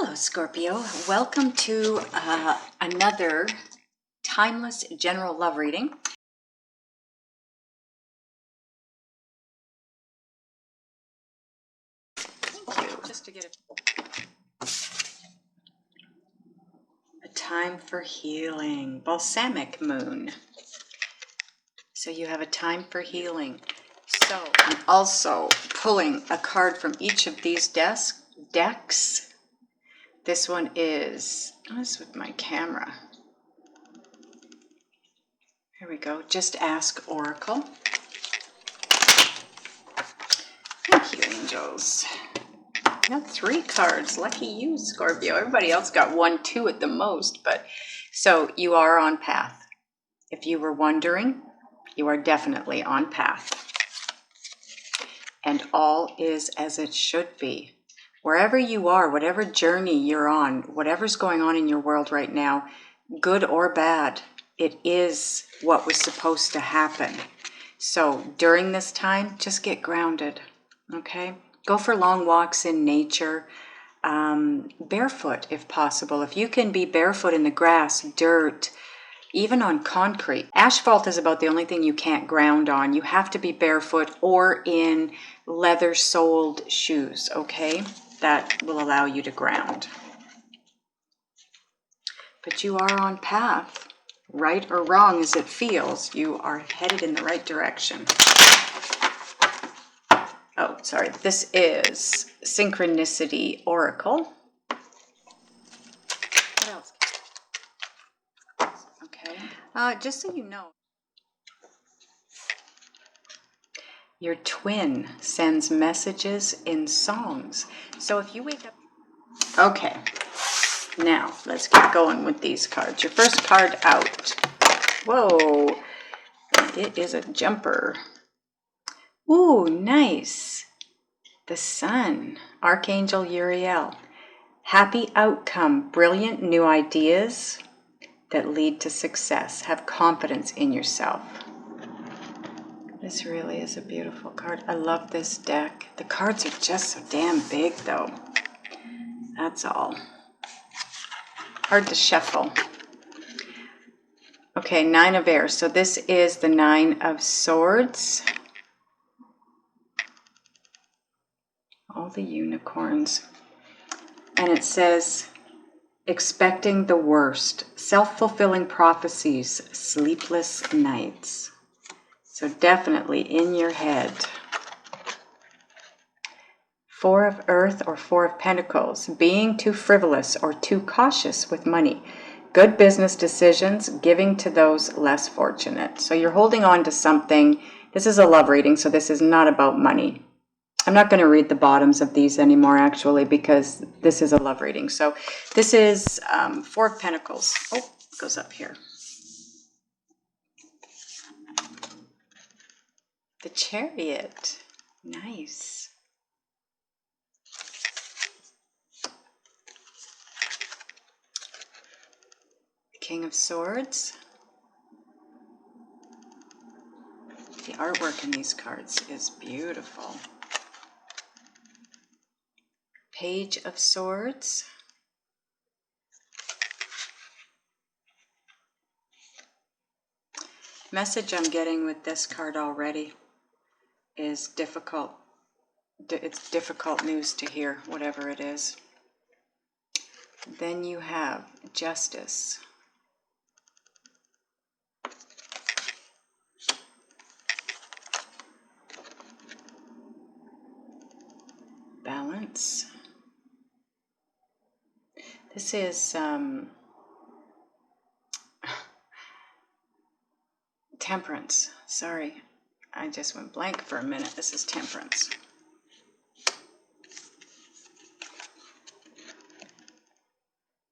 Hello, Scorpio. Welcome to another timeless general love reading. Thank you. Just to get a time for healing. Balsamic moon. So you have a time for healing. So I'm also pulling a card from each of these decks. This one is, this with my camera. Here we go. Just Ask Oracle. Thank you, angels. Got 3 cards. Lucky you, Scorpio. Everybody else got 1, 2 at the most. But so you are on path. If you were wondering, you are definitely on path. And all is as it should be. Wherever you are, whatever journey you're on, whatever's going on in your world right now, good or bad, it is what was supposed to happen. So during this time, just get grounded, okay? Go for long walks in nature, barefoot if possible. If you can be barefoot in the grass, dirt, even on concrete. Asphalt is about the only thing you can't ground on. You have to be barefoot or in leather-soled shoes, okay? That will allow you to ground. But you are on path. Right or wrong as it feels, you are headed in the right direction. Oh, sorry. This is Synchronicity Oracle. What else? Okay. Just so you know, your twin sends messages in songs. So if you wake up... Okay. Now, let's get going with these cards. Your first card out. Whoa. It is a jumper. Ooh, nice. The Sun. Archangel Uriel. Happy outcome. Brilliant new ideas that lead to success. Have confidence in yourself. This really is a beautiful card. I love this deck. The cards are just so damn big, though. That's all. Hard to shuffle. Okay, 9 of Air. So this is the 9 of Swords. All the unicorns. And it says, expecting the worst. Self-fulfilling prophecies. Sleepless nights. So definitely in your head. 4 of Earth or 4 of Pentacles. Being too frivolous or too cautious with money. Good business decisions, giving to those less fortunate. So you're holding on to something. This is a love reading, so this is not about money. I'm not going to read the bottoms of these anymore, actually, because this is a love reading. So this is 4 of Pentacles. Oh, it goes up here. The Chariot. Nice. King of Swords. The artwork in these cards is beautiful. Page of Swords. Message I'm getting with this card already is difficult. It's difficult news to hear, whatever it is. Then you have Justice. Balance. This is Temperance. Sorry, I just went blank for a minute. This is Temperance.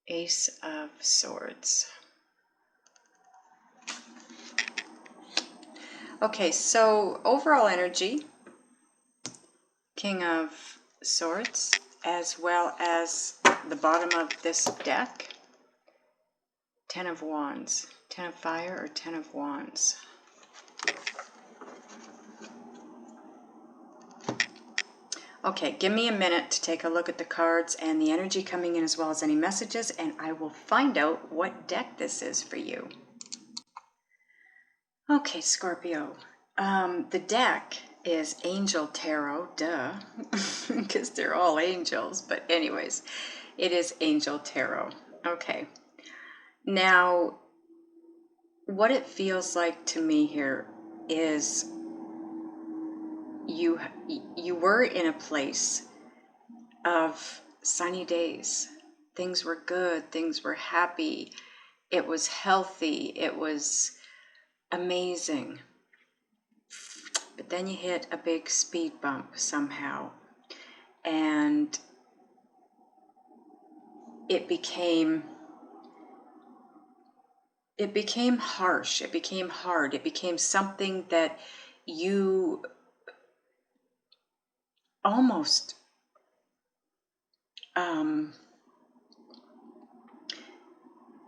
Ace of Swords. Okay, so overall energy, King of Swords, as well as the bottom of this deck, 10 of Wands. 10 of Fire or 10 of Wands? Okay, give me a minute to take a look at the cards and the energy coming in, as well as any messages, and I will find out what deck this is for you. Okay, Scorpio. The deck is Angel Tarot, duh, because they're all angels. But anyways, it is Angel Tarot. Okay. Now, what it feels like to me here is you were in a place of sunny days. Things were good, things were happy, it was healthy, it was amazing. But then you hit a big speed bump somehow, and it became harsh, it became hard, it became something that you almost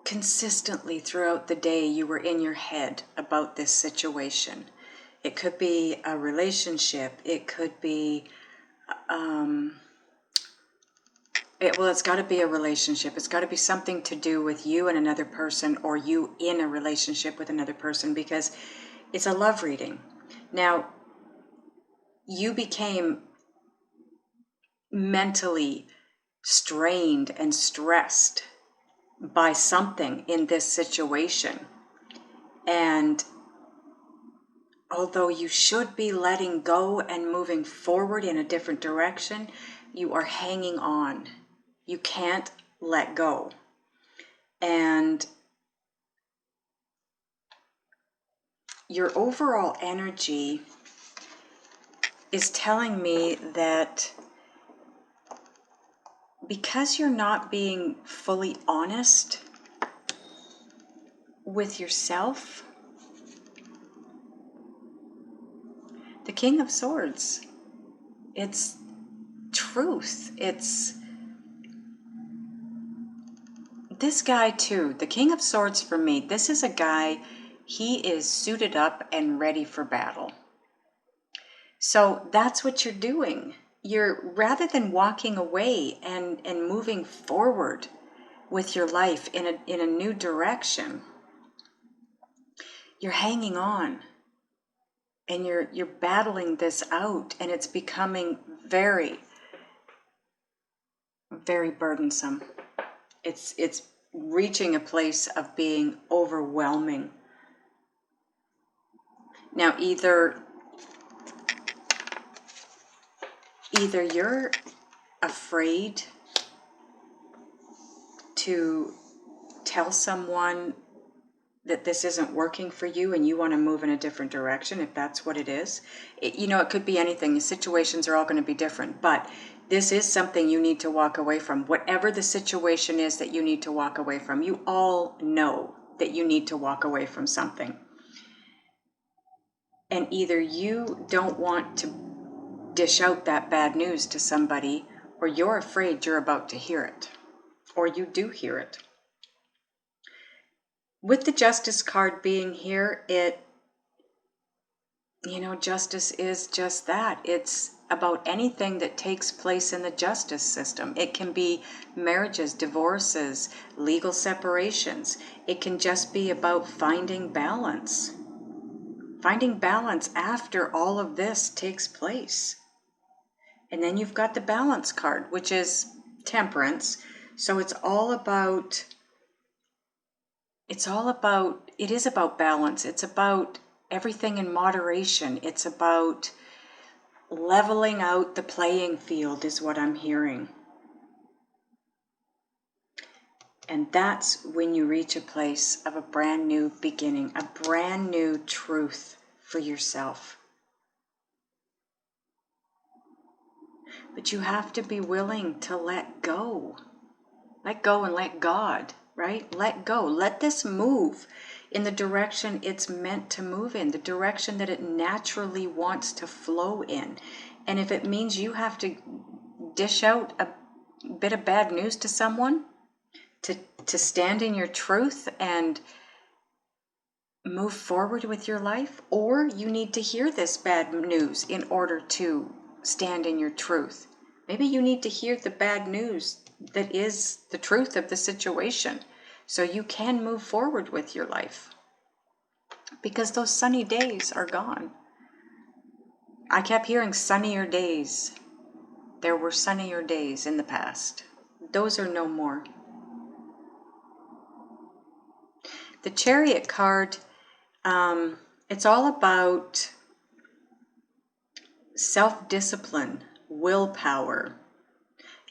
consistently throughout the day you were in your head about this situation. It could be a relationship, it could be it's got to be a relationship. It's got to be something to do with you and another person, or you in a relationship with another person, because it's a love reading. Now, you became mentally strained and stressed by something in this situation. And although you should be letting go and moving forward in a different direction, you are hanging on. You can't let go. And your overall energy is telling me that because you're not being fully honest with yourself, the King of Swords, it's truth. It's this guy too. The King of Swords for me, this is a guy, he is suited up and ready for battle. So that's what you're doing. You're, rather than walking away and moving forward with your life in a new direction, you're hanging on and you're battling this out, and it's becoming very, very burdensome. It's reaching a place of being overwhelming. Now, either you're afraid to tell someone that this isn't working for you and you want to move in a different direction, if that's what it is. It could be anything. The situations are all going to be different, but this is something you need to walk away from. Whatever the situation is that you need to walk away from, you all know that you need to walk away from something. And either you don't want to dish out that bad news to somebody, or you're afraid you're about to hear it, or you do hear it. With the Justice card being here, justice is just that. It's about anything that takes place in the justice system. It can be marriages, divorces, legal separations. It can just be about finding balance. Finding balance after all of this takes place. And then you've got the Balance card, which is Temperance. So it is about balance. It's about everything in moderation. It's about leveling out the playing field, is what I'm hearing. And that's when you reach a place of a brand new beginning, a brand new truth for yourself. But you have to be willing to let go. Let go and let God, right? Let go. Let this move in the direction it's meant to move in, the direction that it naturally wants to flow in. And if it means you have to dish out a bit of bad news to someone to stand in your truth and move forward with your life, or you need to hear this bad news in order to stand in your truth, Maybe you need to hear the bad news that is the truth of the situation so you can move forward with your life. Because those sunny days are gone. I kept hearing sunnier days. There were sunnier days in the past. Those are no more. The Chariot card, it's all about self-discipline, willpower.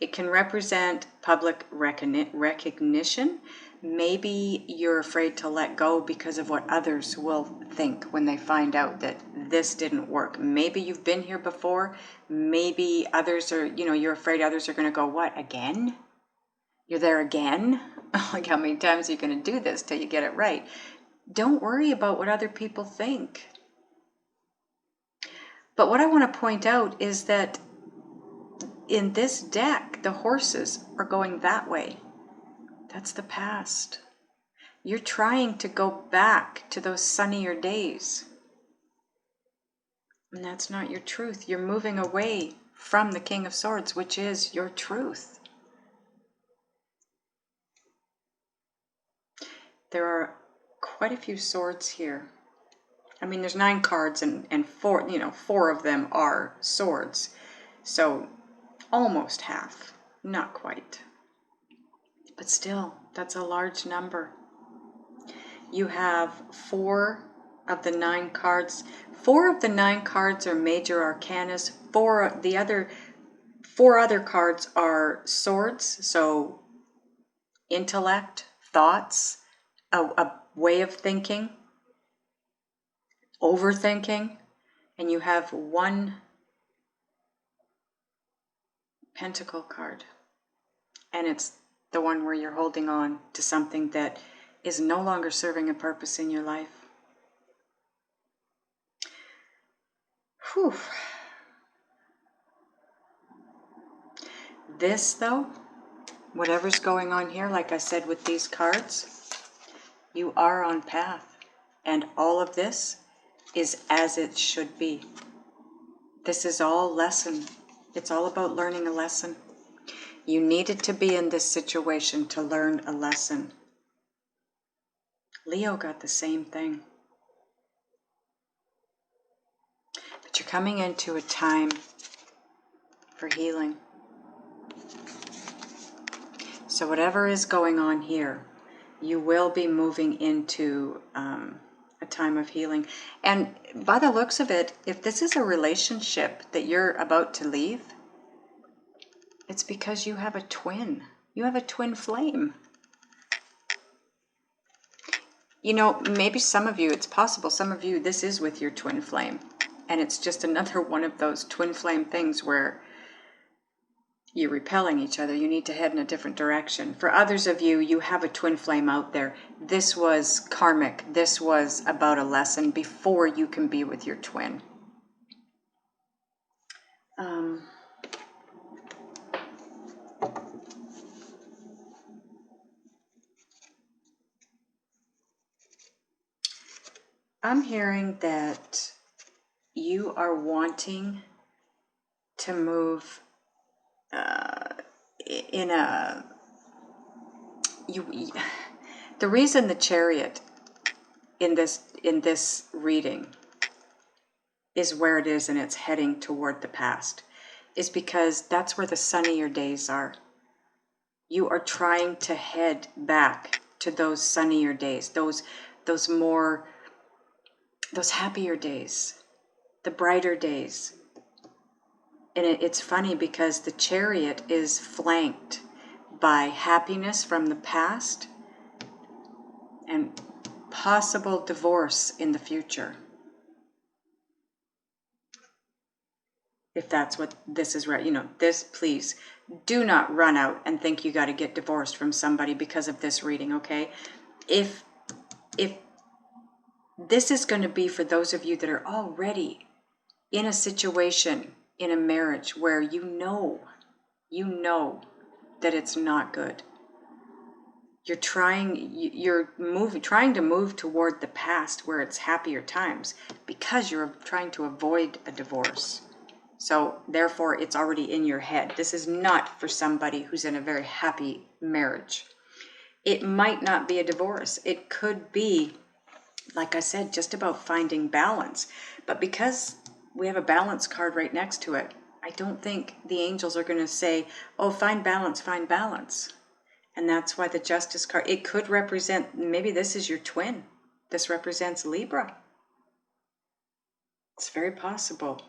It can represent public recognition. Maybe you're afraid to let go because of what others will think when they find out that this didn't work. Maybe you've been here before. Maybe others are, you're afraid others are going to go, what, again? You're there again? Like, how many times are you going to do this till you get it right? Don't worry about what other people think. But what I want to point out is that in this deck, the horses are going that way. That's the past. You're trying to go back to those sunnier days. And that's not your truth. You're moving away from the King of Swords, which is your truth. There are quite a few swords here. I mean, there's 9 cards and 4 of them are swords. So almost half, not quite. But still, that's a large number. You have 4 of the 9 cards. 4 of the 9 cards are major arcanas. 4 other cards are swords, so intellect, thoughts, a way of thinking, overthinking, and you have 1 pentacle card. And it's the one where you're holding on to something that is no longer serving a purpose in your life. Whew. This, though, whatever's going on here, like I said with these cards, you are on path. And all of this is as it should be. This is all lesson. It's all about learning a lesson. You needed to be in this situation to learn a lesson. Leo got the same thing. But you're coming into a time for healing. So whatever is going on here, you will be moving into a time of healing. And by the looks of it, if this is a relationship that you're about to leave, it's because you have a twin. You have a twin flame. Maybe some of you, it's possible some of you, this is with your twin flame. And it's just another one of those twin flame things where you're repelling each other. You need to head in a different direction. For others of you, you have a twin flame out there. This was karmic. This was about a lesson before you can be with your twin. I'm hearing that you are wanting to move the reason the Chariot in this reading is where it is and it's heading toward the past is because that's where the sunnier days are. You are trying to head back to those sunnier days, those happier days, the brighter days. And it's funny because the Chariot is flanked by happiness from the past and possible divorce in the future. If that's what this is, right? This, please do not run out and think you got to get divorced from somebody because of this reading, okay? If this is going to be for those of you that are already in a situation, in a marriage where you know that it's not good. You're trying to move toward the past where it's happier times because you're trying to avoid a divorce. So therefore, it's already in your head. This is not for somebody who's in a very happy marriage. It might not be a divorce. It could be, like I said, just about finding balance. But because we have a balance card right next to it, I don't think the angels are going to say, oh, find balance, find balance. And that's why the Justice card, it could represent, maybe this is your twin. This represents Libra. It's very possible.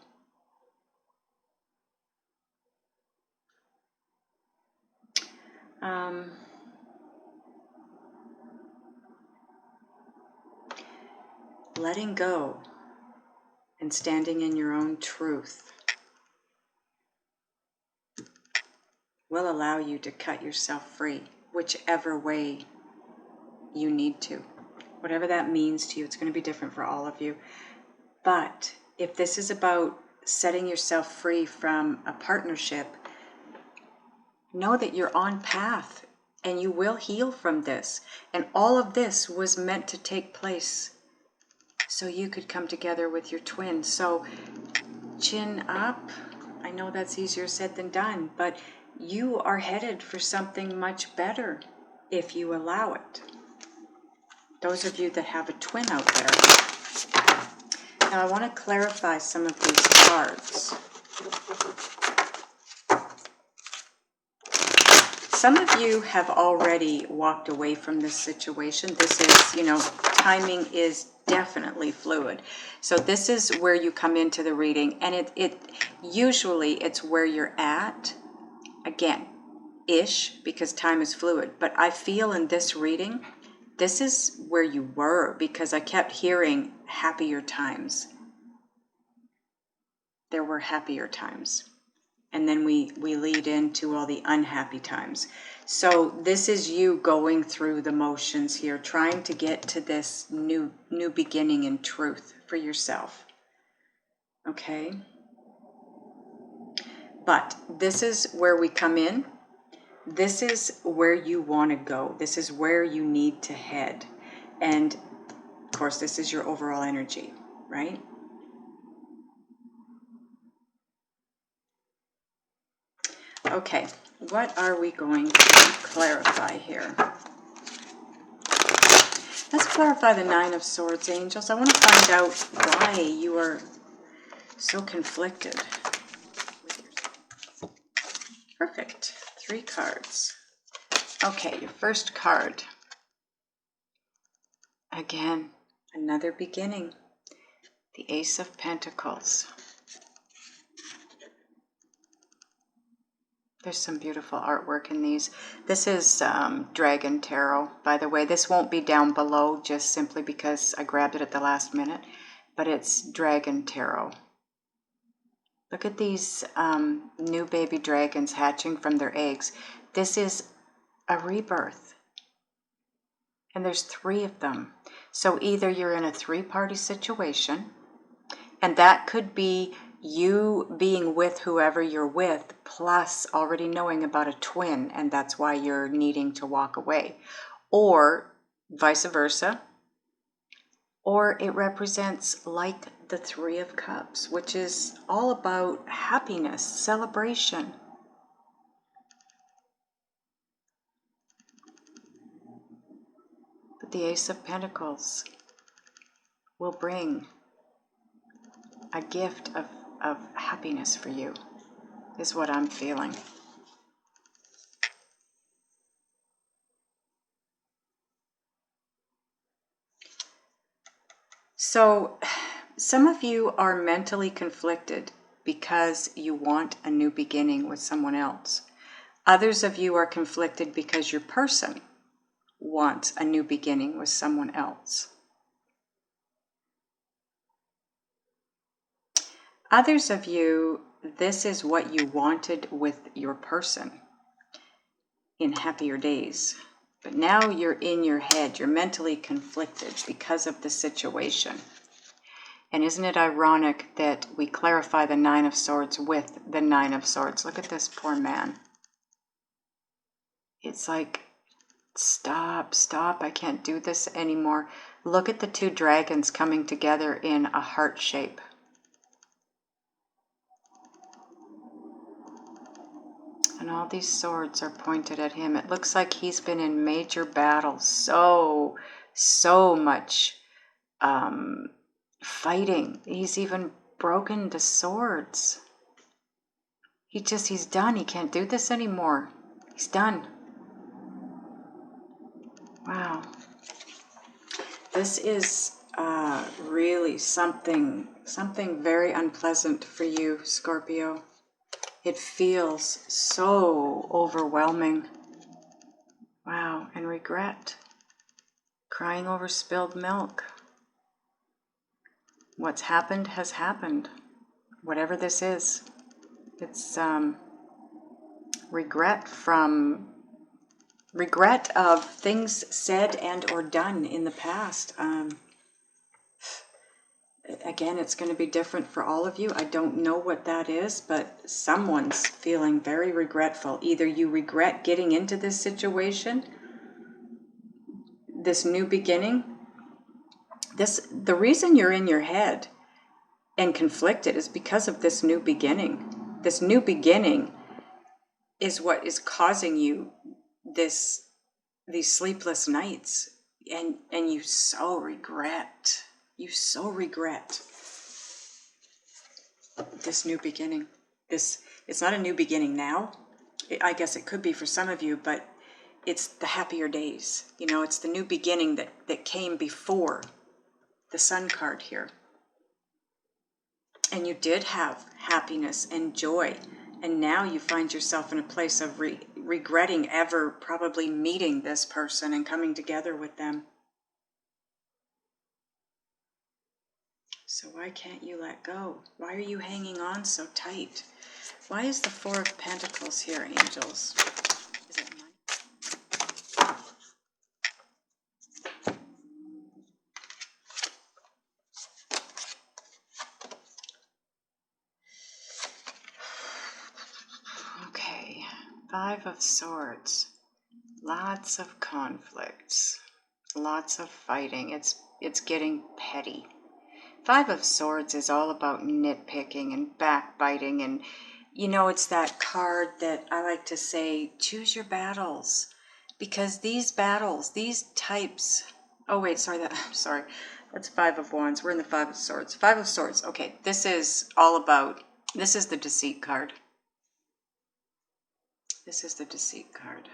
Letting go and standing in your own truth will allow you to cut yourself free, whichever way you need to. Whatever that means to you, it's going to be different for all of you. But if this is about setting yourself free from a partnership, know that you're on path and you will heal from this. And all of this was meant to take place so you could come together with your twin. So chin up. I know that's easier said than done, but you are headed for something much better if you allow it. Those of you that have a twin out there. Now I want to clarify some of these cards. Some of you have already walked away from this situation. This is, timing is definitely fluid. So this is where you come into the reading, and it usually it's where you're at, again, ish, because time is fluid. But I feel in this reading, this is where you were, because I kept hearing happier times. There were happier times. And then we lead into all the unhappy times. So this is you going through the motions here, trying to get to this new beginning in truth for yourself. Okay? But this is where we come in. This is where you want to go. This is where you need to head. And of course, this is your overall energy, right? Okay, what are we going to clarify here? Let's clarify the Nine of Swords, angels. I want to find out why you are so conflicted with yourself. Perfect. 3 cards. Okay, your first card. Again, another beginning. The Ace of Pentacles. There's some beautiful artwork in these. This is Dragon Tarot, by the way. This won't be down below just simply because I grabbed it at the last minute, but it's Dragon Tarot. Look at these new baby dragons hatching from their eggs. This is a rebirth, and there's 3 of them. So either you're in a 3-party situation, and that could be you being with whoever you're with, plus already knowing about a twin, and that's why you're needing to walk away. Or vice versa. Or it represents like the 3 of Cups, which is all about happiness, celebration. But the Ace of Pentacles will bring a gift of happiness for you, is what I'm feeling. So some of you are mentally conflicted because you want a new beginning with someone else. Others of you are conflicted because your person wants a new beginning with someone else. Others of you, this is what you wanted with your person in happier days. But now you're in your head, you're mentally conflicted because of the situation. And isn't it ironic that we clarify the 9 of Swords with the 9 of Swords? Look at this poor man. It's like, stop, I can't do this anymore. Look at the 2 dragons coming together in a heart shape. And all these swords are pointed at him. It looks like he's been in major battles. So much fighting. He's even broken the swords. He's done. He can't do this anymore. He's done. Wow. This is really something very unpleasant for you, Scorpio. It feels so overwhelming. Wow, and regret. Crying over spilled milk. What's happened has happened. Whatever this is. It's regret of things said and or done in the past. Again, it's going to be different for all of you. I don't know what that is, but someone's feeling very regretful. Either you regret getting into this situation, this new beginning. The reason you're in your head and conflicted is because of this new beginning. This new beginning is what is causing you these sleepless nights, and you so regret this new beginning. It's not a new beginning now. I guess it could be for some of you, but it's the happier days. You know, it's the new beginning that came before the Sun card here. And you did have happiness and joy, and now you find yourself in a place of regretting ever probably meeting this person and coming together with them. So why can't you let go? Why are you hanging on so tight? Why is the Four of Pentacles here, angels? Is it money? Okay, Five of Swords. Lots of conflicts. Lots of fighting. It's getting petty. Five of Swords is all about nitpicking and backbiting, and you know, it's that card that I like to say, choose your battles, because these battles, these types, oh wait, sorry, that's Five of Wands. We're in the Five of Swords. Five of Swords. Okay, this is all about, this is the Deceit card. This is the Deceit card.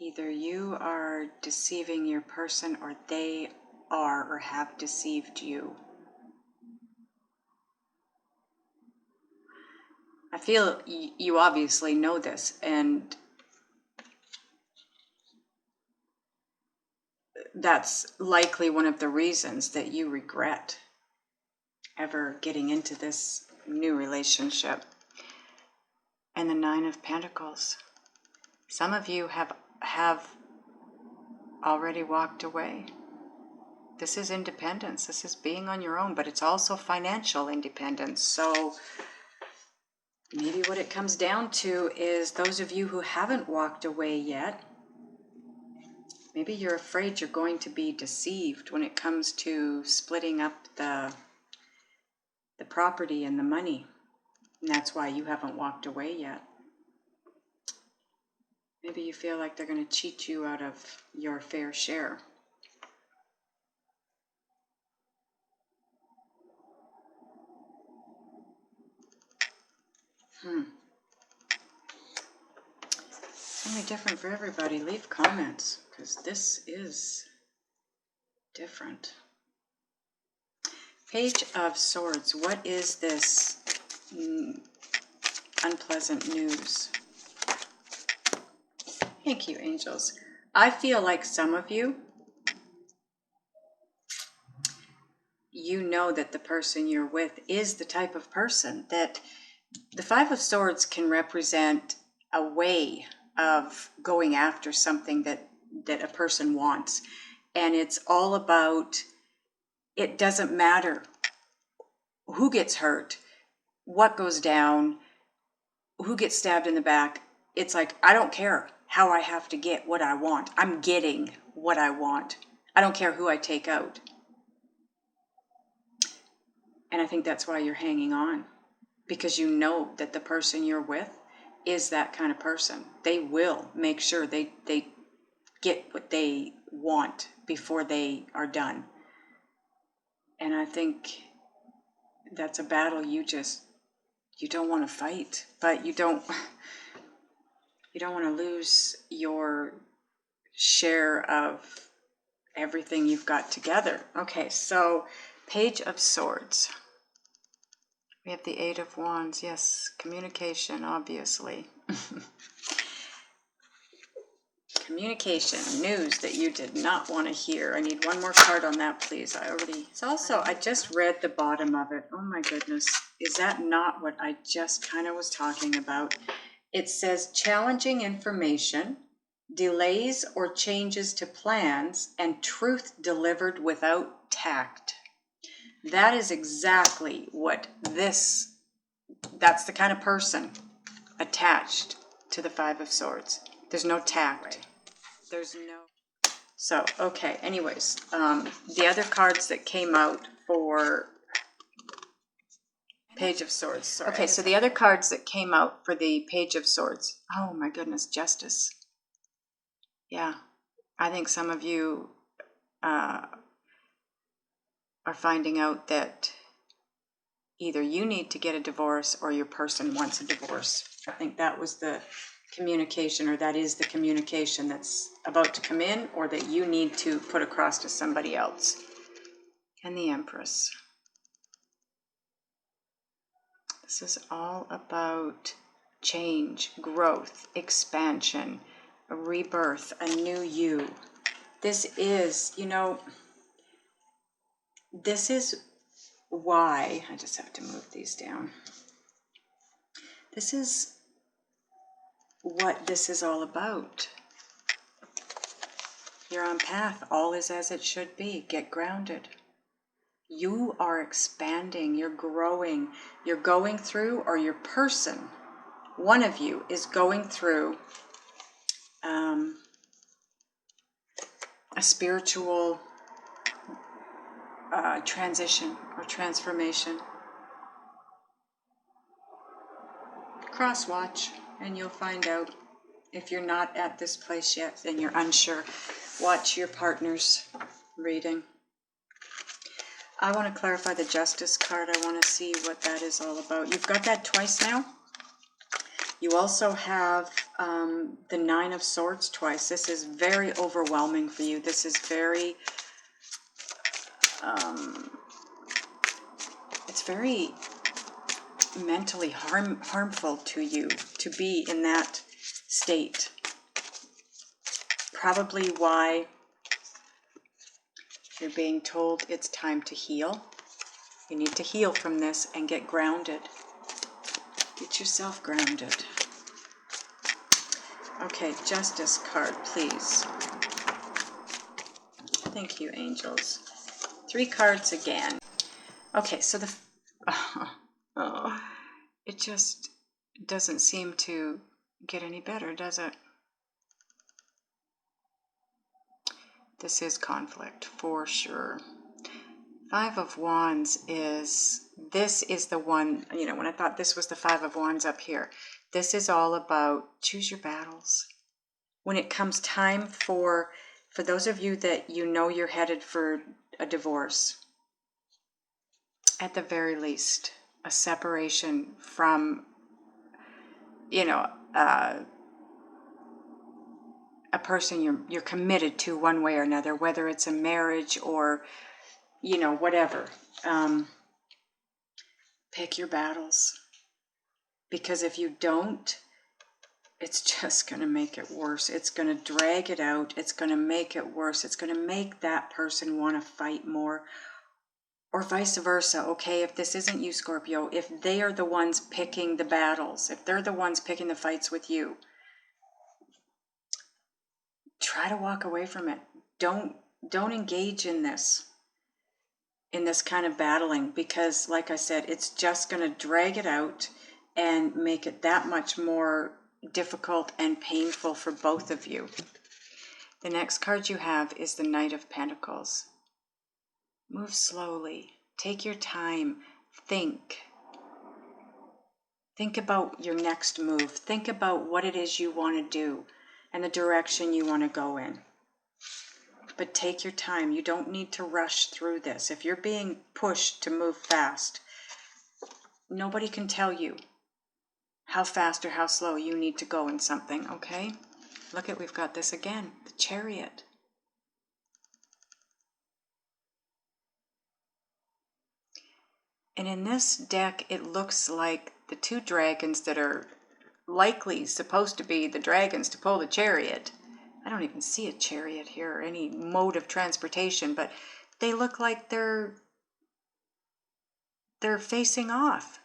Either you are deceiving your person, or they are or have deceived you. I feel you obviously know this, and that's likely one of the reasons that you regret ever getting into this new relationship. And the Nine of Pentacles. Some of you have already walked away. This is independence. This is being on your own, but it's also financial independence. So maybe what it comes down to is those of you who haven't walked away yet, maybe you're afraid you're going to be deceived when it comes to splitting up the property and the money. And that's why you haven't walked away yet. Maybe you feel like they're going to cheat you out of your fair share. It's only different for everybody. Leave comments, because this is different. Page of Swords. What is this unpleasant news? Thank you, angels. I feel like some of you, you know that the person you're with is the type of person that the Five of Swords can represent a way of going after something that a person wants. And it's all about, it doesn't matter who gets hurt, what goes down, who gets stabbed in the back. It's like, I don't care how I have to get what I want. I'm getting what I want. I don't care who I take out. And I think that's why you're hanging on, because you know that the person you're with is that kind of person. They will make sure they get what they want before they are done. And I think that's a battle you don't want to fight, but you don't want to lose your share of everything you've got together. Okay, so Page of Swords. We have the Eight of Wands. Yes, communication, obviously. Communication, news that you did not want to hear. I need one more card on that, please. I just read the bottom of it. Oh my goodness. Is that not what I just kind of was talking about? It says challenging information, delays or changes to plans, and truth delivered without tact. That is exactly what that's the kind of person attached to the Five of Swords. There's no tact. So, okay, anyways, the other cards that came out for Page of Swords. Sorry. Okay, so the other cards that came out for the Page of Swords. Oh my goodness, Justice. Yeah, I think some of you are finding out that either you need to get a divorce or your person wants a divorce. I think that was the communication, or that is the communication that's about to come in, or that you need to put across to somebody else. And the Empress. This is all about change, growth, expansion, a rebirth, a new you. This is, this is why, I just have to move these down. This is what this is all about. You're on path. All is as it should be. Get grounded. You are expanding. You're growing. You're going through, or your person, one of you, is going through a spiritual transition or transformation. Cross watch and you'll find out. If you're not at this place yet, then you're unsure. Watch your partner's reading. I want to clarify the Justice card. I want to see what that is all about. You've got that twice now. You also have the Nine of Swords twice. This is very overwhelming for you. This is very, it's very mentally harmful to you to be in that state. Probably why you're being told it's time to heal. You need to heal from this and get grounded. Get yourself grounded. Okay, Justice card, please. Thank you, angels. 3 cards again. Okay, so it just doesn't seem to get any better, does it? This is conflict, for sure. 5 of Wands is the one, when I thought this was the 5 of Wands up here, this is all about choose your battles. When it comes time for those of you that you're headed for a divorce, at the very least, a separation from, a person you're committed to one way or another, whether it's a marriage or, whatever. Pick your battles. Because if you don't, it's just going to make it worse. It's going to drag it out. It's going to make it worse. It's going to make that person want to fight more. Or vice versa, okay? If this isn't you, Scorpio, if they are the ones picking the battles, if they're the ones picking the fights with you, try to walk away from it. Don't engage in this kind of battling, because like I said, it's just going to drag it out and make it that much more difficult and painful for both of you. The next card you have is the Knight of Pentacles. Move slowly. Take your time. think. Think about your next move. Think about what it is you want to do and the direction you want to go in. But take your time. You don't need to rush through this. If you're being pushed to move fast, nobody can tell you how fast or how slow you need to go in something, okay? Look at, we've got this again, the Chariot. And in this deck, it looks like the two dragons that are likely supposed to be the dragons to pull the Chariot. I don't even see a chariot here or any mode of transportation, but they look like they're facing off.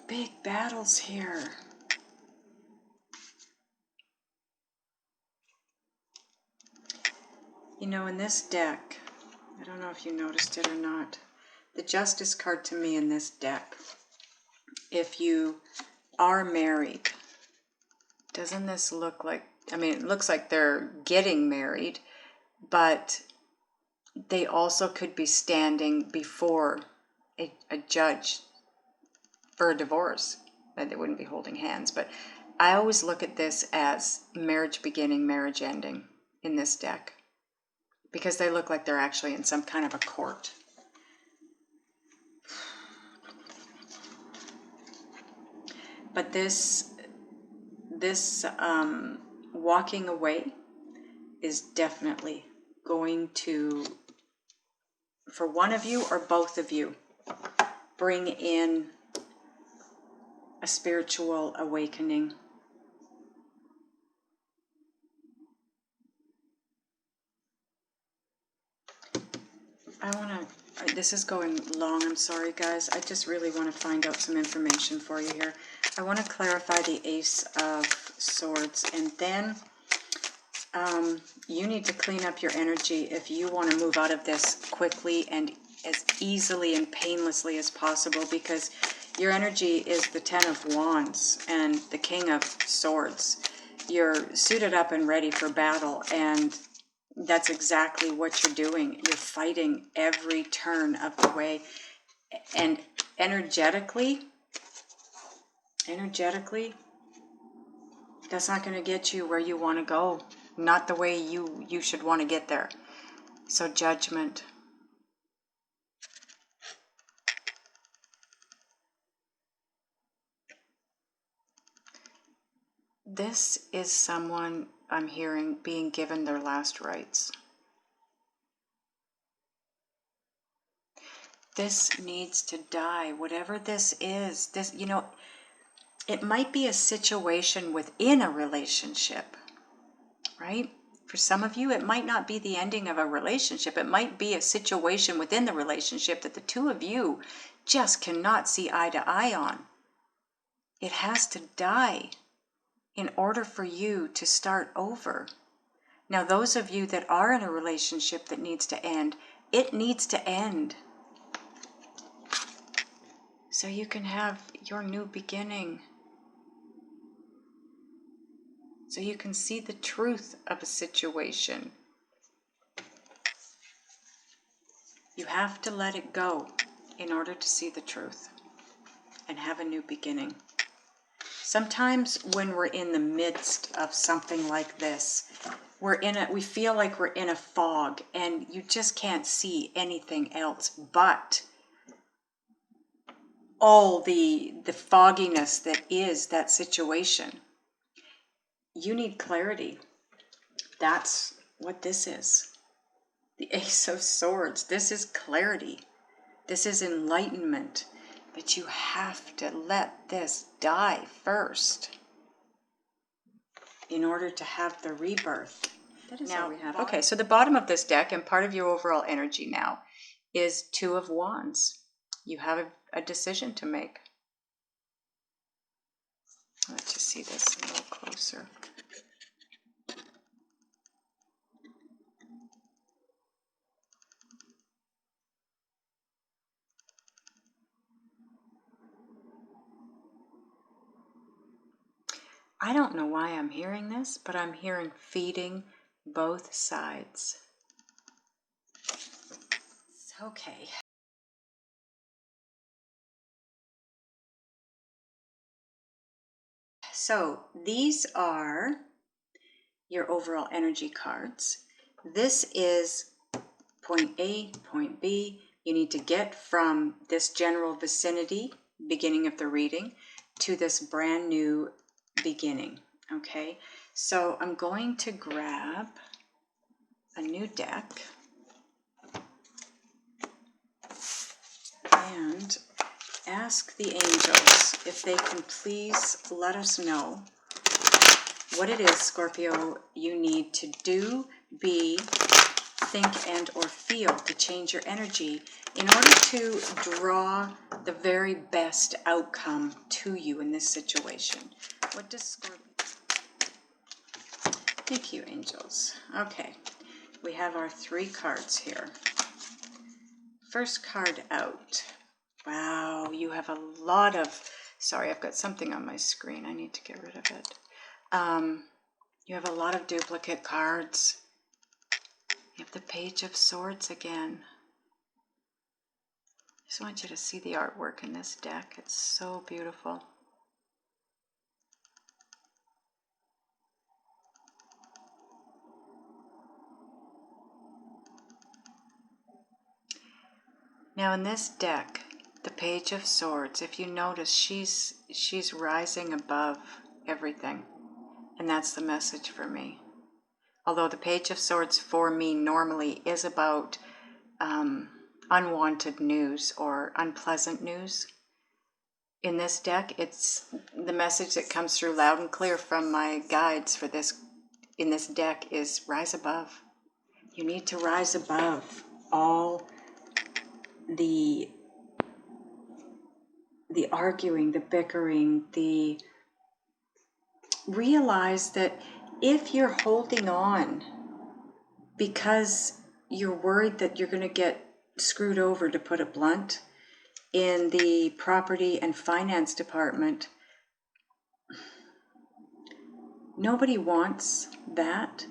Big battles here. You know, in this deck, I don't know if you noticed it or not, the Justice card to me in this deck, if you are married, doesn't this look like, I mean, it looks like they're getting married, but they also could be standing before a judge for a divorce. They wouldn't be holding hands, but I always look at this as marriage beginning, marriage ending in this deck, because they look like they're actually in some kind of a court. But this walking away is definitely going to, for one of you or both of you, bring in a spiritual awakening. This is going long, I'm sorry guys. I just really want to find out some information for you here. I want to clarify the Ace of Swords, and then you need to clean up your energy if you want to move out of this quickly and as easily and painlessly as possible, because your energy is the Ten of Wands and the King of Swords. You're suited up and ready for battle, and that's exactly what you're doing. You're fighting every turn of the way. And energetically, that's not going to get you where you want to go. Not the way you should want to get there. So Judgment. This is someone I'm hearing being given their last rites. This needs to die. Whatever this is, this, you know, it might be a situation within a relationship, right? For some of you, it might not be the ending of a relationship. It might be a situation within the relationship that the two of you just cannot see eye to eye on. It has to die in order for you to start over. Now, those of you that are in a relationship that needs to end, it needs to end, so you can have your new beginning. So you can see the truth of a situation. You have to let it go in order to see the truth and have a new beginning. Sometimes when we're in the midst of something like this, we feel like we're in a fog and you just can't see anything else but all the fogginess that is that situation. You need clarity. That's what this is. The Ace of Swords. This is clarity. This is enlightenment. But you have to let this die first in order to have the rebirth. That is all we have. Okay, so the bottom of this deck and part of your overall energy now is Two of Wands. You have a decision to make. Let's just see this a little closer. I don't know why I'm hearing this, but I'm hearing feeding both sides. Okay. So these are your overall energy cards. This is point A, point B. You need to get from this general vicinity, beginning of the reading, to this brand new beginning. Okay, so I'm going to grab a new deck and ask the angels if they can please let us know what it is, Scorpio, you need to do, be, think, and or feel to change your energy in order to draw the very best outcome to you in this situation. What does Scorpio... Thank you, angels. Okay, we have our 3 cards here. First card out. Wow, you have a lot of... Sorry, I've got something on my screen. I need to get rid of it. You have a lot of duplicate cards. You have the Page of Swords again. I just want you to see the artwork in this deck. It's so beautiful. Now in this deck, the Page of Swords, if you notice, she's rising above everything. And that's the message for me. Although the Page of Swords for me normally is about unwanted news or unpleasant news. In this deck, it's the message that comes through loud and clear from my guides for this in this deck is rise above. You need to rise above all the arguing, the bickering, the realize that if you're holding on because you're worried that you're going to get screwed over, to put it blunt, in the property and finance department, nobody wants that,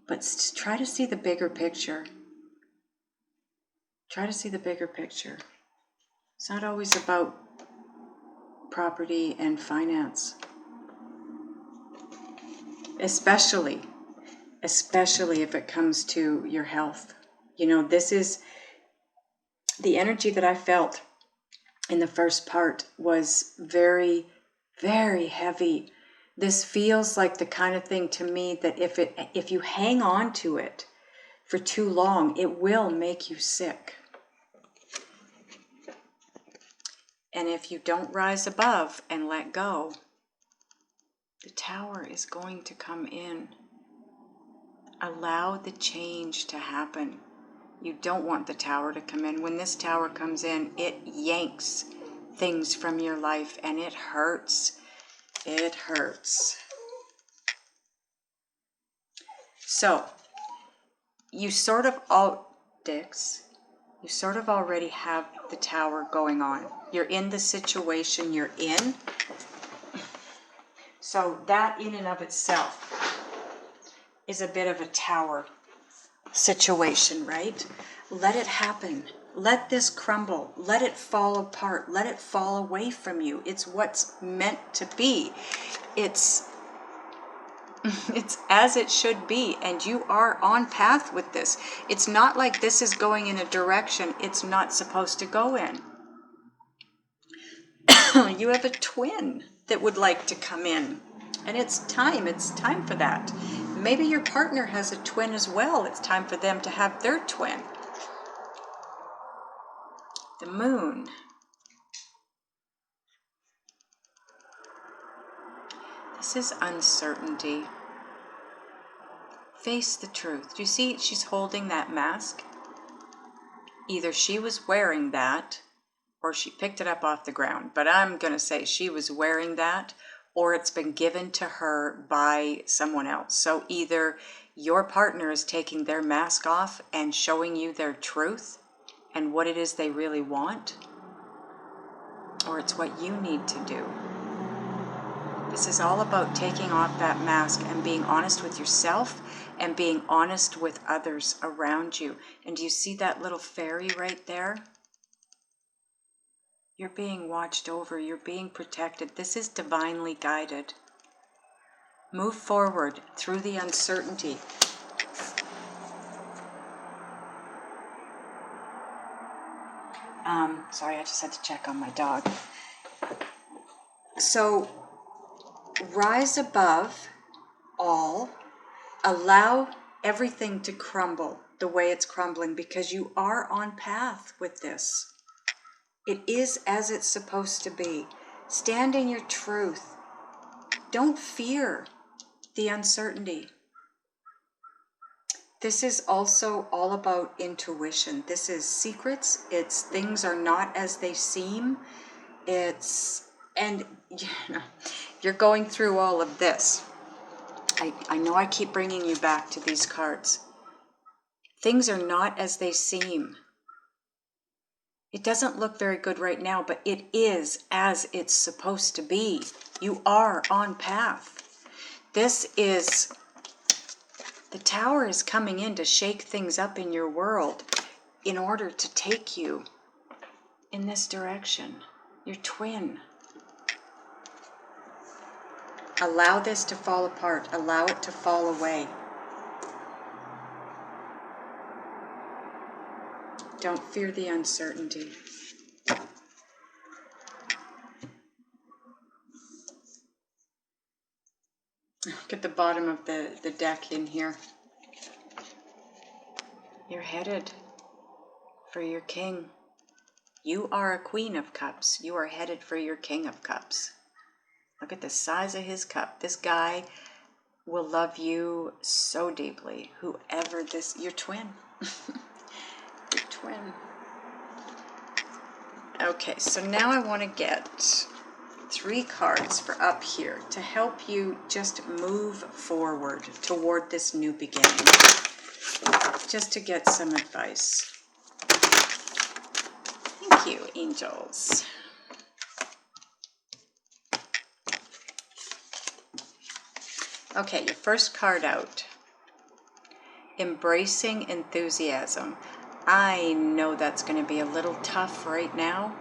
but try to see the bigger picture. Try to see the bigger picture. It's not always about property and finance. Especially if it comes to your health. You know, this is the energy that I felt in the first part was very, very heavy. This feels like the kind of thing to me that if you hang on to it for too long, it will make you sick. And if you don't rise above and let go, the Tower is going to come in. Allow the change to happen. You don't want the Tower to come in. When this Tower comes in, it yanks things from your life and it hurts. It hurts. So, you sort of already have the Tower going on. You're in the situation you're in. So that in and of itself is a bit of a Tower situation, right? Let it happen. Let this crumble. Let it fall apart. Let it fall away from you. It's what's meant to be. It's as it should be, and you are on path with this. It's not like this is going in a direction it's not supposed to go in. You have a twin that would like to come in, and it's time for that. Maybe your partner has a twin as well. It's time for them to have their twin. The Moon. This is uncertainty. Face the truth. Do you see she's holding that mask? Either she was wearing that or she picked it up off the ground. But I'm going to say she was wearing that, or it's been given to her by someone else. So either your partner is taking their mask off and showing you their truth and what it is they really want, or it's what you need to do. This is all about taking off that mask and being honest with yourself and being honest with others around you. And do you see that little fairy right there? You're being watched over. You're being protected. This is divinely guided. Move forward through the uncertainty. Sorry, I just had to check on my dog. So, rise above all. Allow everything to crumble the way it's crumbling, because you are on path with this. It is as it's supposed to be. Stand in your truth. Don't fear the uncertainty. This is also all about intuition. This is secrets. It's things are not as they seem. And you're going through all of this. I know I keep bringing you back to these cards. Things are not as they seem. It doesn't look very good right now, but it is as it's supposed to be. You are on path. This is, the Tower is coming in to shake things up in your world in order to take you in this direction. Your twin. Allow this to fall apart. Allow it to fall away. Don't fear the uncertainty. Look at the bottom of the deck in here. You're headed for your king. You are a Queen of Cups. You are headed for your King of Cups. Look at the size of his cup. This guy will love you so deeply. Whoever this, your twin. Your twin. Okay, so now I want to get 3 cards for up here to help you just move forward toward this new beginning. Just to get some advice. Thank you, angels. Okay, your first card out. Embracing enthusiasm. I know that's going to be a little tough right now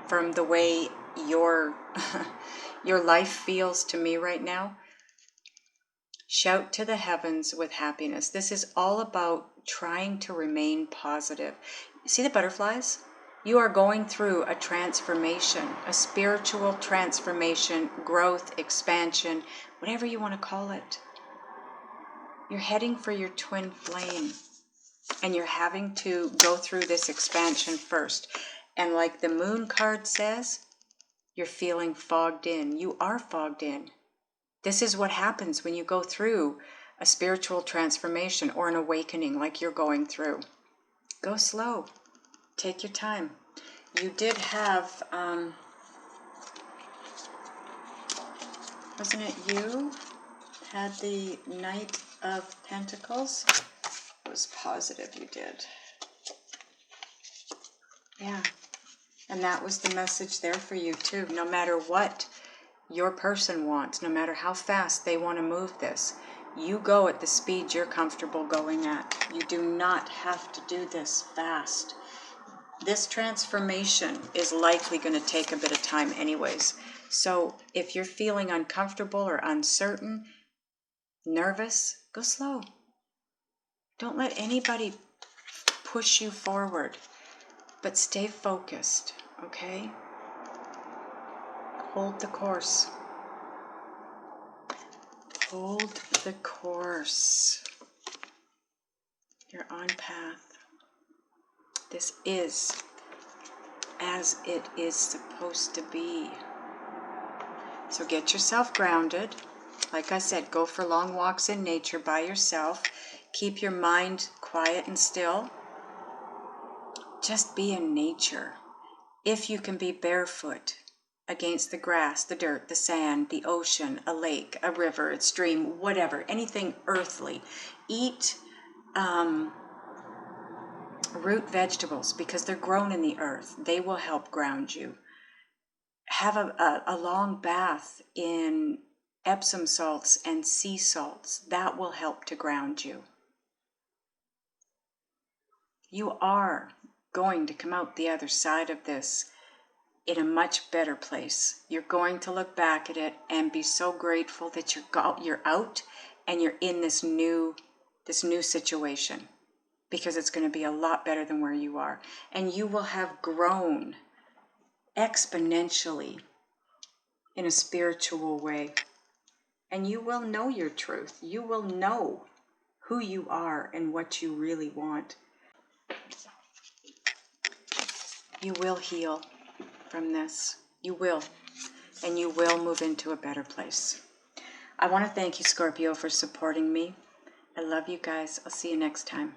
from the way your life feels to me right now. Shout to the heavens with happiness. This is all about trying to remain positive. See the butterflies? You are going through a transformation, a spiritual transformation, growth, expansion, whatever you want to call it. You're heading for your twin flame, and you're having to go through this expansion first. And like the moon card says, you're feeling fogged in. You are fogged in. This is what happens when you go through a spiritual transformation or an awakening like you're going through. Go slow. Take your time. You did have, wasn't it you had the Knight of Pentacles? I was positive you did. Yeah. And that was the message there for you too. No matter what your person wants, no matter how fast they want to move this, you go at the speed you're comfortable going at. You do not have to do this fast. This transformation is likely going to take a bit of time anyways. So if you're feeling uncomfortable or uncertain, nervous, go slow. Don't let anybody push you forward, but stay focused, okay? Hold the course. Hold the course. You're on path. This is as it is supposed to be. So get yourself grounded. Like I said, go for long walks in nature by yourself. Keep your mind quiet and still. Just be in nature. If you can be barefoot against the grass, the dirt, the sand, the ocean, a lake, a river, a stream, whatever, anything earthly. Eat root vegetables because they're grown in the earth. They will help ground you. have a long bath in Epsom salts and sea salts. That will help to ground you. You are going to come out the other side of this in a much better place. You're going to look back at it and be so grateful that you're out and you're in this new situation, because it's going to be a lot better than where you are. And you will have grown exponentially in a spiritual way. And you will know your truth. You will know who you are and what you really want. You will heal from this. You will. And you will move into a better place. I want to thank you, Scorpio, for supporting me. I love you guys. I'll see you next time.